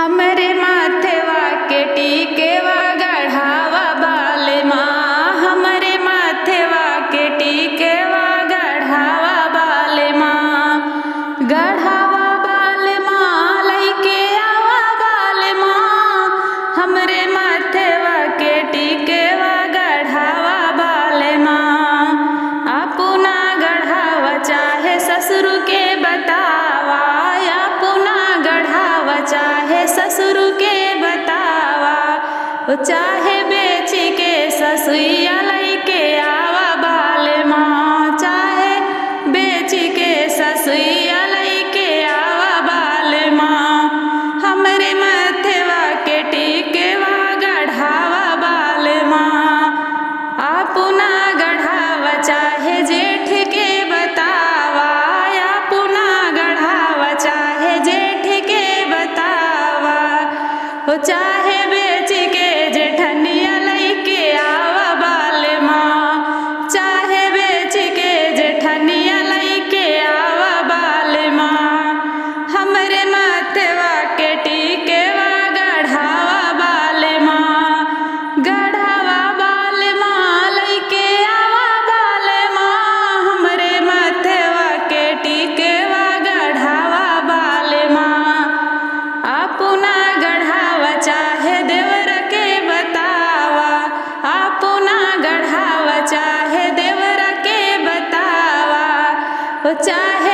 हमरे माथेवा के टीकेवा गढ़ावा बाले माँ। हमरे माथेवा के टीकेवा गढ़ावा बाले माँ। गढ़ावा बाले माँ लइके आवा बाले माँ। हमरे माथेवा के टीकेवा गढ़ावा बाले माँ। अपना गढ़ावा चाहे ससुर के बतावा, अपना गढ़ावा चाहे ससुर के बतावा। चाहे बेच के ससुइया लइके आवा बाले माँ। चाहे बेच के ससुइया लइके आवा बाले माँ। हमरे माथेवा के टीकेवा गढ़ावा बाले माँ। अपना गढ़ावा चाहे जेठ के बतावा, अपना गढ़ावा चाहे जेठ के बतावा। चाहे बेच के जेठनिया लइके आवा बाले माँ। चाहे बेच के जेठनिया लइके आवा बाले माँ। हमरे माथेवा के टीकेवा गढ़ावा बाले माँ। गढ़ावा बाले माँ लइके आवा बाले माँ। हमरे माथेवा के टीकेवा गढ़ावा बाले माँ। अपना गढ़ावा चाहे देवर के बतावा, अपना गढ़ावा चाहे देवर के बतावा। चाहे